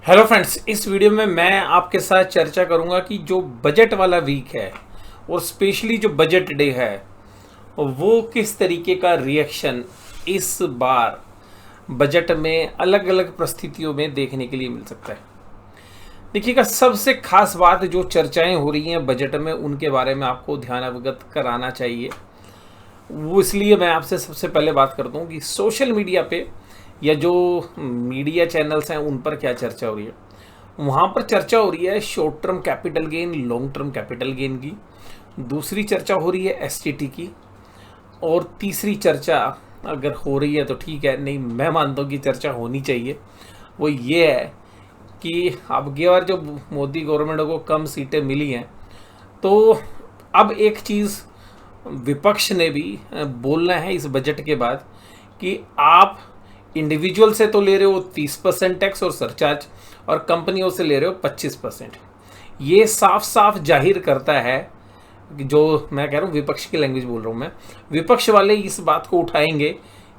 Hello friends, इस video में मैं आपके साथ चर्चा करूंगा कि जो बजट वाला वीक है और स्पेशली जो बजट डे है वो किस तरीके का रिएक्शन इस बार बजट में अलग अलग परिस्थितियों में देखने के लिए मिल सकता है। देखिएगा, सबसे खास बात जो चर्चाएं हो रही हैं बजट में उनके बारे में आपको ध्यान अवगत कराना चाहिए। वो इसलिए मैं आपसे सबसे पहले बात करता हूँ कि सोशल मीडिया पे या जो मीडिया चैनल्स हैं उन पर क्या चर्चा हो रही है। वहाँ पर चर्चा हो रही है short term capital gain, long term capital gain की। दूसरी चर्चा हो रही है एसटीटी की। और तीसरी चर्चा अगर हो रही है तो ठीक है, नहीं मैं मानता हूँ कि चर्चा होनी चाहिए। वो ये है कि अब की बार जो मोदी गवर्नमेंट को कम सीटें मिली हैं तो अब एक चीज़ विपक्ष ने भी बोलना है इस बजट के बाद कि आप इंडिविजुअल से तो ले रहे हो 30% टैक्स और सरचार्ज और कंपनियों से ले रहे हो 25%। ये साफ साफ जाहिर करता है कि जो मैं कह रहा हूँ विपक्ष की लैंग्वेज बोल रहा हूँ मैं, विपक्ष वाले इस बात को उठाएंगे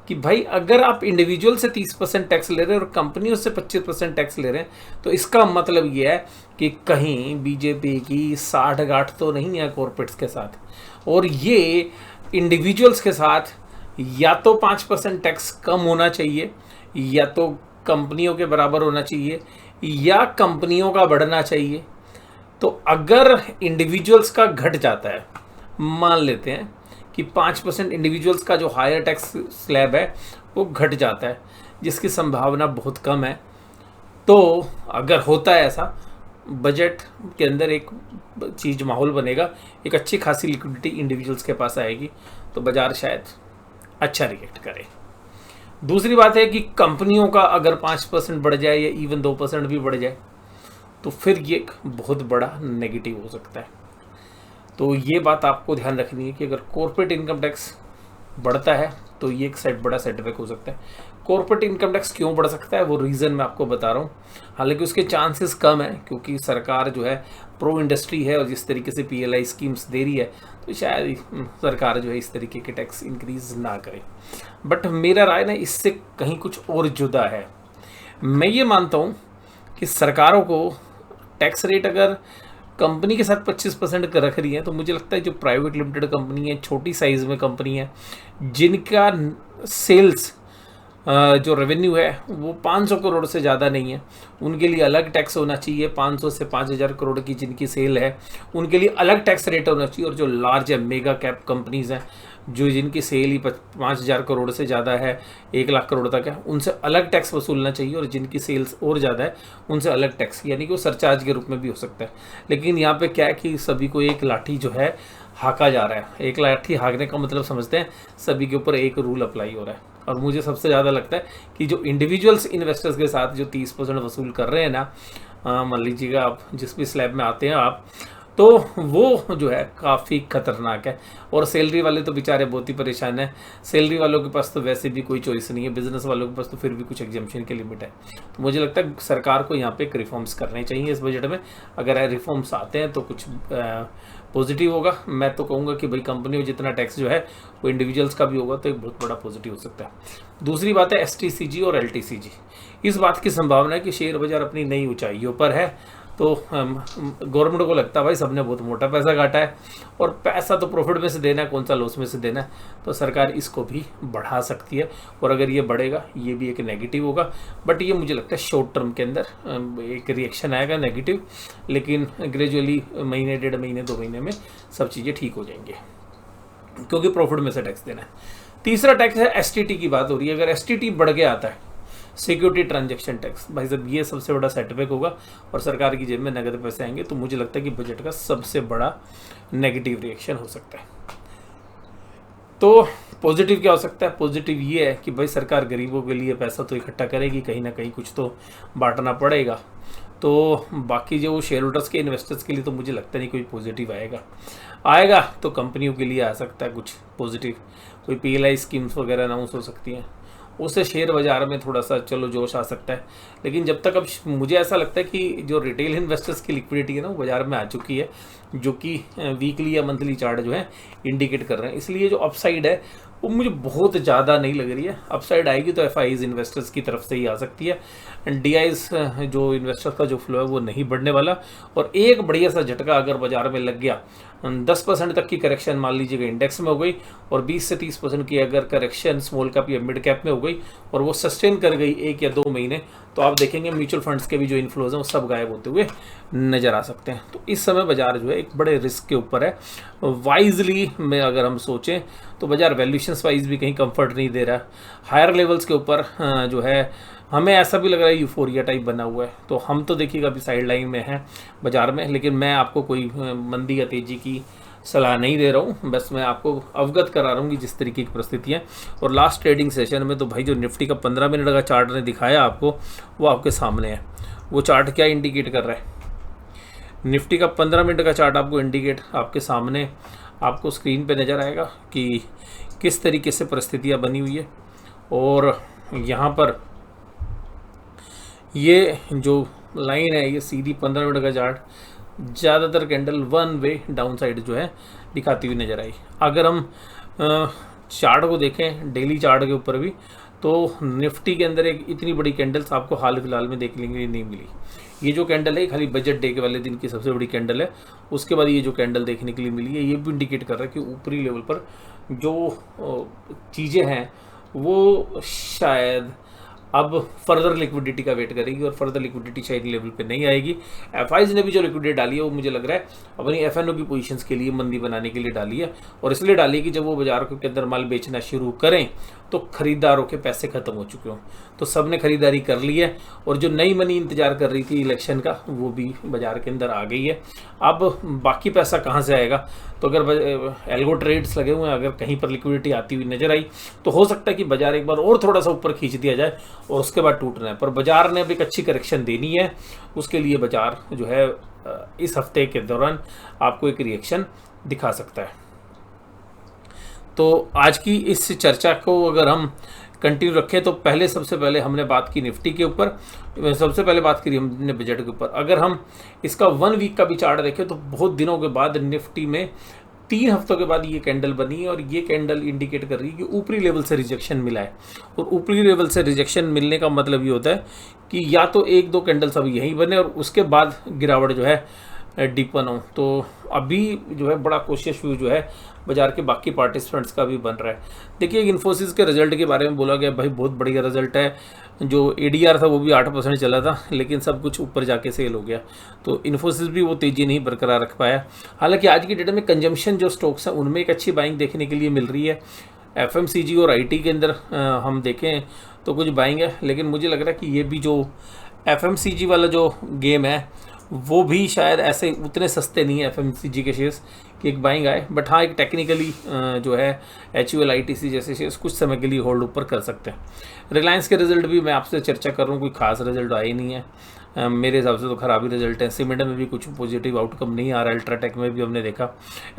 कि भाई अगर आप इंडिविजुअल से 30% टैक्स ले रहे हैं और कंपनियों से 25% टैक्स ले रहे हैं तो इसका मतलब ये है कि कहीं बीजेपी की साठ गांठ तो नहीं है कॉरपोरेट्स के साथ। और ये इंडिविजुअल्स के साथ या तो 5% टैक्स कम होना चाहिए या तो कंपनियों के बराबर होना चाहिए या कंपनियों का बढ़ना चाहिए। तो अगर इंडिविजुअल्स का घट जाता है, मान लेते हैं कि 5% इंडिविजुअल्स का जो हायर टैक्स स्लैब है वो घट जाता है, जिसकी संभावना बहुत कम है। तो अगर होता है ऐसा, बजट के अंदर एक चीज़ माहौल बनेगा, एक अच्छी खासी लिक्विडिटी इंडिविजुअल्स के पास आएगी तो बाजार शायद अच्छा रिएक्ट करे। दूसरी बात है कि कंपनियों का अगर 5% बढ़ जाए या इवन 2% भी बढ़ जाए तो फिर ये एक बहुत बड़ा नेगेटिव हो सकता है। तो ये बात आपको ध्यान रखनी है कि अगर कॉर्पोरेट इनकम टैक्स बढ़ता है तो ये एक बड़ा सेटबैक हो सकता है। कॉर्पोरेट इनकम टैक्स क्यों बढ़ सकता है वो रीज़न मैं आपको बता रहा हूँ, हालांकि उसके चांसेस कम है क्योंकि सरकार जो है प्रो इंडस्ट्री है और जिस तरीके से पीएलआई स्कीम्स दे रही है तो शायद सरकार जो है इस तरीके के टैक्स इंक्रीज ना करे। बट मेरा राय ना इससे कहीं कुछ और जुदा है। मैं ये मानता हूँ कि सरकारों को टैक्स रेट अगर कंपनी के साथ 25% रख रही है तो मुझे लगता है जो प्राइवेट लिमिटेड कंपनी है, छोटी साइज़ में कंपनी है, जिनका सेल्स जो रेवेन्यू है वो 500 करोड़ से ज़्यादा नहीं है, उनके लिए अलग टैक्स होना चाहिए। 500 से 5000 करोड़ की जिनकी सेल है उनके लिए अलग टैक्स रेट होना चाहिए। और जो लार्ज है मेगा कैप कंपनीज़ हैं जो जिनकी सेल ही 5000 करोड़ से ज़्यादा है, 1 लाख करोड़ तक है, उनसे अलग टैक्स वसूलना चाहिए। और जिनकी सेल्स और ज़्यादा है उनसे अलग टैक्स, यानी कि वो सरचार्ज के रूप में भी हो सकता है। लेकिन यहाँ पे क्या है कि सभी को एक लाठी जो है हाँका जा रहा है। एक लाठी हाँकने का मतलब समझते हैं सभी के ऊपर एक रूल अप्लाई हो रहा है। और मुझे सबसे ज़्यादा लगता है कि जो इंडिविजुअल्स इन्वेस्टर्स के साथ जो 30% वसूल कर रहे हैं ना, मान लीजिएगा आप जिस भी स्लैब में आते हैं आप, तो वो जो है काफ़ी खतरनाक है। और सैलरी वाले तो बेचारे बहुत ही परेशान हैं। सैलरी वालों के पास तो वैसे भी कोई चॉइस नहीं है, बिजनेस वालों के पास तो फिर भी कुछ एग्जाम्पशन की लिमिट है। तो मुझे लगता है सरकार को यहाँ पे रिफॉर्म्स करने चाहिए इस बजट में। अगर रिफॉर्म्स आते हैं तो कुछ पॉजिटिव होगा। मैं तो कहूँगा कि भाई कंपनी में जितना टैक्स जो है वो इंडिविजुअल्स का भी होगा तो एक बहुत बड़ा पॉजिटिव हो सकता है। दूसरी बात है एसटीसीजी और एलटीसीजी। इस बात की संभावना है कि शेयर बाजार अपनी नई ऊंचाइयों पर है। तो गवर्नमेंट को लगता है भाई सबने बहुत मोटा पैसा काटा है और पैसा तो प्रॉफिट में से देना है, कौन सा लॉस में से देना है, तो सरकार इसको भी बढ़ा सकती है। और अगर ये बढ़ेगा ये भी एक नेगेटिव होगा। बट ये मुझे लगता है शॉर्ट टर्म के अंदर एक रिएक्शन आएगा नेगेटिव, लेकिन ग्रेजुअली महीने, 1.5 महीने, 2 महीने में सब चीज़ें ठीक हो जाएंगी क्योंकि प्रॉफिट में से टैक्स देना है। तीसरा टैक्स है एसटीटी की बात हो रही है। अगर एसटीटी बढ़ के आता है, सिक्योरिटी ट्रांजैक्शन टैक्स, भाई साहब ये सबसे बड़ा सेटबैक होगा और सरकार की जेब में नगद पैसे आएंगे। तो मुझे लगता है कि बजट का सबसे बड़ा नेगेटिव रिएक्शन हो सकता है। तो पॉजिटिव क्या हो सकता है? पॉजिटिव ये है कि भाई सरकार गरीबों के लिए पैसा तो इकट्ठा करेगी, कहीं ना कहीं कुछ तो बांटना पड़ेगा। तो बाकी जो शेयर होल्डर्स के, इन्वेस्टर्स के लिए तो मुझे लगता नहीं कोई पॉजिटिव आएगा तो कंपनियों के लिए आ सकता है कुछ पॉजिटिव, कोई पीएलआई स्कीम्स वगैरह अनाउंस हो सकती हैं। उससे शेयर बाजार में थोड़ा सा चलो जोश आ सकता है। लेकिन जब तक अब मुझे ऐसा लगता है कि जो रिटेल इन्वेस्टर्स की लिक्विडिटी है ना वो बाजार में आ चुकी है, जो कि वीकली या मंथली चार्ट जो है इंडिकेट कर रहे हैं। इसलिए जो अपसाइड है वो मुझे बहुत ज़्यादा नहीं लग रही है। अपसाइड आएगी तो एफआईज इन्वेस्टर्स की तरफ से ही आ सकती है। डीआईज जो इन्वेस्टर्स का जो फ्लो है वो नहीं बढ़ने वाला। और एक बढ़िया सा झटका अगर बाजार में लग गया, 10% तक की करेक्शन मान लीजिएगा इंडेक्स में हो गई, और 20 से 30% की अगर करेक्शन स्मॉल कैप या मिड कैप में हो गई और वो सस्टेन कर गई 1 या 2 महीने, तो आप देखेंगे म्यूचुअल फंड्स के भी जो इन्फ्लोज हैं वो सब गायब होते हुए नजर आ सकते हैं। तो इस समय बाजार जो है एक बड़े रिस्क के ऊपर है। वाइजली में अगर हम सोचें तो बाजार वैल्यूएशंस वाइज भी कहीं कंफर्ट नहीं दे रहा। हायर लेवल्स के ऊपर जो है हमें ऐसा भी लग रहा है यूफोरिया टाइप बना हुआ है। तो हम तो देखिएगा अभी साइड लाइन में हैं बाजार में, लेकिन मैं आपको कोई मंदी या तेजी की सलाह नहीं दे रहा हूँ, बस मैं आपको अवगत करा रहा हूँ कि जिस तरीके की परिस्थितियाँ। और लास्ट ट्रेडिंग सेशन में तो भाई जो निफ्टी का 15 मिनट का चार्ट ने दिखाया आपको, वो आपके सामने है। वो चार्ट क्या इंडिकेट कर रहा है? निफ्टी का 15 मिनट का चार्ट आपको इंडिकेट आपके सामने आपको स्क्रीन पे नज़र आएगा कि किस तरीके से परिस्थितियाँ बनी हुई है। और यहाँ पर ये जो लाइन है ये सीधी 15 मिनट का चार्ट, ज़्यादातर candle one way down side जो है दिखाती हुई नज़र आई। अगर हम चार्ट को देखें डेली चार्ट के ऊपर भी, तो निफ्टी के अंदर एक इतनी बड़ी कैंडल्स आपको हाल फिलहाल में देखने के लिए नहीं मिली। ये जो कैंडल है खाली बजट डे के वाले दिन की सबसे बड़ी कैंडल है। उसके बाद ये जो कैंडल देखने के लिए मिली है ये भी इंडिकेट कर रहा है कि ऊपरी लेवल पर जो चीज़ें हैं वो शायद अब फर्दर लिक्विडिटी का वेट करेगी, और फर्दर लिक्विडिटी शायद लेवल पे नहीं आएगी। एफआईज ने भी जो लिक्विडिटी डाली है वो मुझे लग रहा है अपनी एफएनओ की पोजीशंस के लिए मंदी बनाने के लिए डाली है, और इसलिए डाली है कि जब वो बाजार के अंदर माल बेचना शुरू करें तो खरीदारों के पैसे खत्म हो चुके हों। तो सब ने खरीदारी कर ली है, और जो नई मनी इंतजार कर रही थी इलेक्शन का वो भी बाजार के अंदर आ गई है। अब बाकी पैसा कहाँ से आएगा? तो अगर एल्गो ट्रेड्स लगे हुए हैं, अगर कहीं पर लिक्विडिटी आती हुई नजर आई तो हो सकता है कि बाजार एक बार और थोड़ा सा ऊपर खींच दिया जाए और उसके बाद टूटना है। पर बाजार ने अब एक अच्छी करेक्शन देनी है, उसके लिए बाजार जो है इस हफ्ते के दौरान आपको एक रिएक्शन दिखा सकता है। तो आज की इस चर्चा को अगर हम कंटिन्यू रखें तो सबसे पहले हमने बात की निफ्टी के ऊपर, सबसे पहले बात करी हमने बजट के ऊपर। अगर हम इसका 1 वीक का भी चार्ट देखें तो बहुत दिनों के बाद निफ्टी में 3 हफ्तों के बाद ये कैंडल बनी है, और ये कैंडल इंडिकेट कर रही है कि ऊपरी लेवल से रिजेक्शन मिला है। और ऊपरी लेवल से रिजेक्शन मिलने का मतलब ये होता है कि या तो 1-2 कैंडल्स अभी यहीं बने और उसके बाद गिरावट जो है डीपन हो। तो अभी जो है बड़ा कोशिश व्यू जो है बाजार के बाकी पार्टिसिपेंट्स का भी बन रहा है। देखिए इन्फोसिस के रिजल्ट के बारे में बोला गया, भाई बहुत बढ़िया रिजल्ट है। जो एडीआर था वो भी 8% चला था, लेकिन सब कुछ ऊपर जाके सेल हो गया। तो इन्फोसिस भी वो तेज़ी नहीं बरकरार रख पाया। हालांकि आज की डेट में कंजम्पशन जो स्टॉक्स हैं उनमें एक अच्छी बाइंग देखने के लिए मिल रही है। एफएमसीजी और आईटी के अंदर हम देखें तो कुछ बाइंग है, लेकिन मुझे लग रहा है कि ये भी जो एफएमसीजी वाला जो गेम है वो भी शायद ऐसे उतने सस्ते नहीं है एफएमसीजी के शेयर्स कि एक बाइंग आए। बट हाँ, एक टेक्निकली जो है HUL ITC जैसे शेयर्स कुछ समय के लिए होल्ड ऊपर कर सकते हैं। रिलायंस के रिजल्ट भी मैं आपसे चर्चा कर रहा हूँ, कोई खास रिजल्ट आए नहीं है मेरे हिसाब से, तो खराबी रिजल्ट है। सीमेंट में भी कुछ पॉजिटिव आउटकम नहीं आ रहा, अल्ट्राटेक में भी हमने देखा।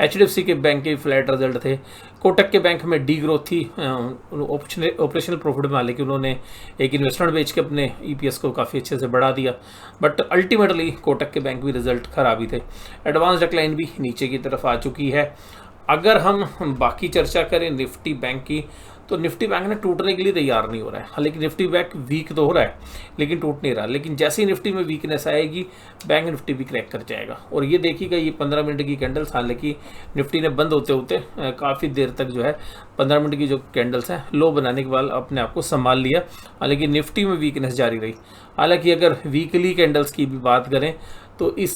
HDFC के बैंक के फ्लैट रिजल्ट थे। कोटक के बैंक में डी ग्रोथ थी ऑपरेशनल प्रॉफिट में, हालांकि उन्होंने एक इन्वेस्टमेंट बेच के अपने EPS को काफ़ी अच्छे से बढ़ा दिया, बट अल्टीमेटली कोटक के बैंक भी रिजल्ट खराब ही थे। एडवांस डिक्लाइन भी नीचे की तरफ आ चुकी है। अगर हम बाकी चर्चा करें निफ्टी बैंक की, तो निफ्टी बैंक ने टूटने के लिए तैयार नहीं हो रहा है। हालांकि निफ्टी बैंक वीक तो हो रहा है लेकिन टूट नहीं रहा। लेकिन जैसे ही निफ्टी में वीकनेस आएगी बैंक निफ्टी भी क्रैक कर जाएगा। और ये देखिएगा ये 15 मिनट की कैंडल्स, हालांकि निफ्टी ने बंद होते होते काफ़ी देर तक जो है 15 मिनट की जो कैंडल्स हैं लो बनाने के बाद अपने आप को संभाल लिया, हालांकि निफ्टी में वीकनेस जारी रही। हालांकि अगर वीकली कैंडल्स की भी बात करें तो इस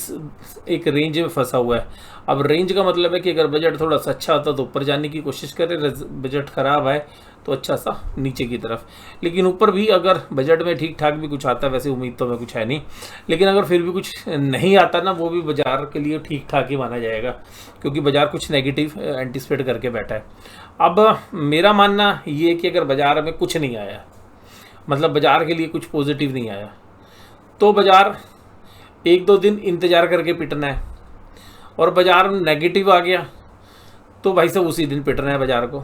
एक रेंज में फंसा हुआ है। अब रेंज का मतलब है कि अगर बजट थोड़ा सा अच्छा होता तो ऊपर जाने की कोशिश करे, बजट खराब है तो अच्छा सा नीचे की तरफ। लेकिन ऊपर भी अगर बजट में ठीक ठाक भी कुछ आता है, वैसे उम्मीद तो हमें कुछ है नहीं, लेकिन अगर फिर भी कुछ नहीं आता ना, वो भी बाजार के लिए ठीक ठाक ही माना जाएगा, क्योंकि बाजार कुछ नेगेटिव एंटिसिपेट करके बैठा है। अब मेरा मानना ये है कि अगर बाजार में कुछ नहीं आया, मतलब बाजार के लिए कुछ पॉजिटिव नहीं आया, तो बाजार 1-2 दिन इंतजार करके पिटना है। और बाजार नेगेटिव आ गया तो भाई साहब उसी दिन पिटना है बाजार को।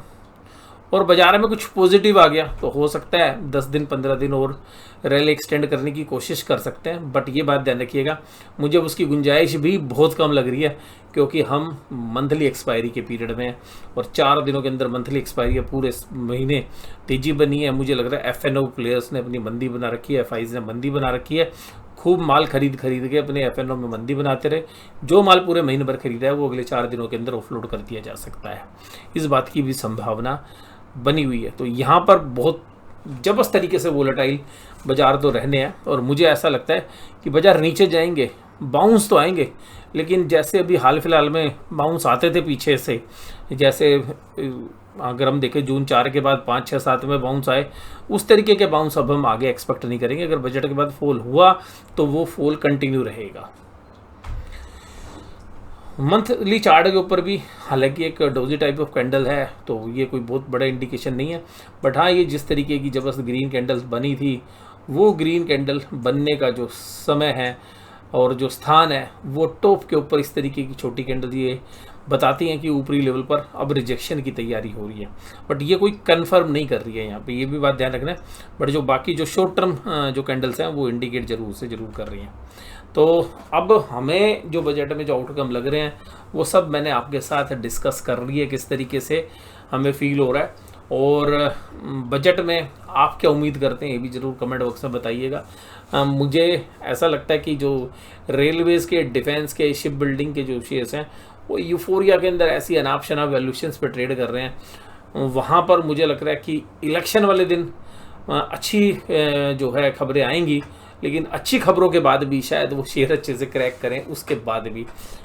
और बाजार में कुछ पॉजिटिव आ गया तो हो सकता है 10 दिन 15 दिन और रैली एक्सटेंड करने की कोशिश कर सकते हैं। बट ये बात ध्यान रखिएगा, मुझे उसकी गुंजाइश भी बहुत कम लग रही है, क्योंकि हम मंथली एक्सपायरी के पीरियड में हैं और 4 दिनों के अंदर मंथली एक्सपायरी है। पूरे महीने तेजी बनी है। मुझे लग रहा है FNO प्लेयर्स ने अपनी मंदी बना रखी है, FIs ने मंदी बना रखी है। खूब माल खरीद के अपने FNO में मंदी बनाते रहे। जो माल पूरे महीने भर खरीदा है वो अगले 4 दिनों के अंदर ऑफलोड कर दिया जा सकता है। इस बात की भी संभावना बनी हुई है। तो यहाँ पर बहुत जबरदस्त तरीके से वोलेटाइल बाजार तो रहने हैं और मुझे ऐसा लगता है कि बाजार नीचे जाएंगे, बाउंस तो आएंगे, लेकिन जैसे अभी हाल फिलहाल में बाउंस आते थे पीछे से, जैसे अगर हम देखें जून 4 के बाद 5, 6, 7 में बाउंस आए, उस तरीके के बाउंस अब हम आगे एक्सपेक्ट नहीं करेंगे। अगर बजट के बाद फॉल हुआ तो वो फॉल कंटिन्यू रहेगा। मंथली चार्ट के ऊपर भी हालांकि एक डोजी टाइप ऑफ कैंडल है, तो ये कोई बहुत बड़ा इंडिकेशन नहीं है। बट हाँ, ये जिस तरीके की जबरदस्त ग्रीन कैंडल्स बनी थी, वो ग्रीन कैंडल बनने का जो समय है और जो स्थान है, वो टॉप के ऊपर इस तरीके की छोटी कैंडल ये बताती हैं कि ऊपरी लेवल पर अब रिजेक्शन की तैयारी हो रही है। बट ये कोई कंफर्म नहीं कर रही है यहाँ पे, ये भी बात ध्यान रखना है। बट जो बाकी जो शॉर्ट टर्म जो कैंडल्स हैं वो इंडिकेट जरूर कर रही हैं। तो अब हमें जो बजट में जो आउटकम लग रहे हैं वो सब मैंने आपके साथ डिस्कस कर ली है, किस तरीके से हमें फील हो रहा है। और बजट में आप क्या उम्मीद करते हैं ये भी ज़रूर कमेंट बॉक्स में बताइएगा। मुझे ऐसा लगता है कि जो रेलवेज़ के, डिफेंस के, शिप बिल्डिंग के जो शेयर्स हैं वो यूफोरिया के अंदर ऐसी अनाप शनाप वैल्यूशंस पे ट्रेड कर रहे हैं। वहाँ पर मुझे लग रहा है कि इलेक्शन वाले दिन अच्छी जो है खबरें आएंगी, लेकिन अच्छी खबरों के बाद भी शायद वो शेयर अच्छे से क्रैक करें उसके बाद भी,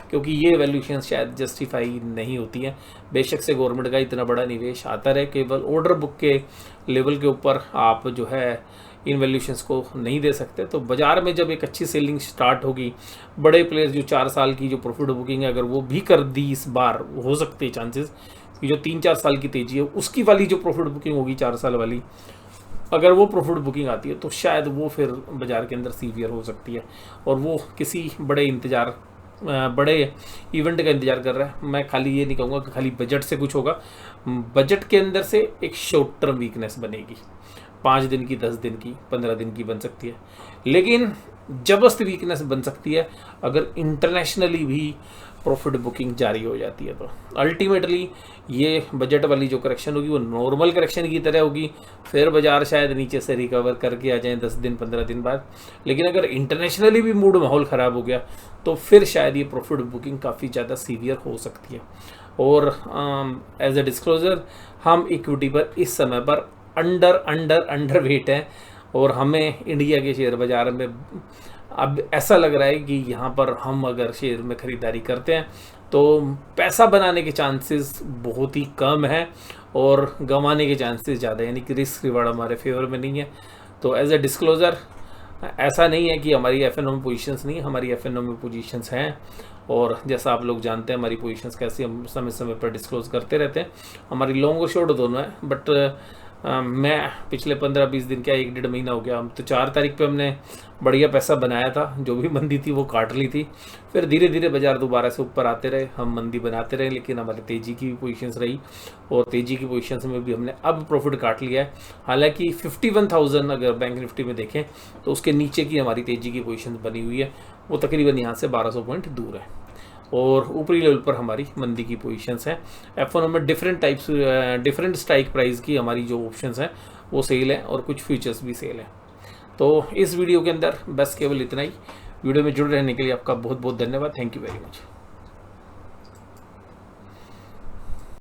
क्योंकि ये वैल्यूशन शायद जस्टिफाई नहीं होती हैं। बेशक से गवर्नमेंट का इतना बड़ा निवेश आता रहे, केवल ऑर्डर बुक के लेवल के ऊपर आप जो है इन वैल्यूशंस को नहीं दे सकते। तो बाज़ार में जब एक अच्छी सेलिंग स्टार्ट होगी, बड़े प्लेयर्स जो 4 साल की जो प्रॉफिट बुकिंग है अगर वो भी कर दी इस बार, हो सकते हैं चांसेस कि जो 3-4 साल की तेजी है उसकी वाली जो प्रॉफिट बुकिंग होगी 4 साल वाली, अगर वो प्रॉफिट बुकिंग आती है तो शायद वो फिर बाज़ार के अंदर सीवियर हो सकती है और वो किसी बड़े इवेंट का इंतज़ार कर रहा है। मैं खाली ये नहीं कहूँगा कि खाली बजट से कुछ होगा। बजट के अंदर से एक शॉर्ट टर्म वीकनेस बनेगी, 5 दिन की, 10 दिन की, 15 दिन की बन सकती है, लेकिन जबरदस्त वीकनेस बन सकती है अगर इंटरनेशनली भी प्रॉफिट बुकिंग जारी हो जाती है। तो अल्टीमेटली ये बजट वाली जो करेक्शन होगी वो नॉर्मल करेक्शन की तरह होगी, फिर बाजार शायद नीचे से रिकवर करके आ जाए 10 दिन 15 दिन बाद। लेकिन अगर इंटरनेशनली भी मूड माहौल ख़राब हो गया तो फिर शायद ये प्रॉफिट बुकिंग काफ़ी ज़्यादा सीवियर हो सकती है। और एज ए डिस्क्लोजर, हम इक्विटी पर इस समय पर अंडर वेट हैं और हमें इंडिया के शेयर बाज़ार में अब ऐसा लग रहा है कि यहाँ पर हम अगर शेयर में ख़रीदारी करते हैं तो पैसा बनाने के चांसेस बहुत ही कम हैं और गंवाने के चांसेस ज़्यादा, यानी कि रिस्क रिवार्ड हमारे फेवर में नहीं है। तो एज ए डिस्क्लोज़र, ऐसा नहीं है कि हमारी FNO में पोजीशंस नहीं, हमारी FNO में पोजीशंस हैं और जैसा आप लोग जानते हैं हमारी पोजीशंस कैसी हम समय समय पर डिस्क्लोज करते रहते हैं। हमारी लॉन्ग और शॉर्ट दोनों है। बट मैं पिछले 15-20 दिन, क्या 1-1.5 महीना हो गया, हम तो 4 तारीख पे हमने बढ़िया पैसा बनाया था, जो भी मंदी थी वो काट ली थी। फिर धीरे धीरे बाजार दोबारा से ऊपर आते रहे, हम मंदी बनाते रहे, लेकिन हमारी तेज़ी की भी पोजीशंस रही और तेज़ी की पोजीशंस में भी हमने अब प्रॉफिट काट लिया है। हालांकि 51,000 अगर बैंक निफ्टी में देखें तो उसके नीचे की हमारी तेज़ी की पोजीशन बनी हुई है, वो तकरीबन यहाँ से 1200 पॉइंट दूर है और ऊपरी लेवल पर हमारी मंदी की पोजीशंस हैं। FNO में डिफरेंट स्ट्राइक प्राइस की हमारी जो ऑप्शंस हैं वो सेल है और कुछ फ्यूचर्स भी सेल है। तो इस वीडियो के अंदर बस केवल इतना ही। वीडियो में जुड़े रहने के लिए आपका बहुत बहुत धन्यवाद। Thank you very much.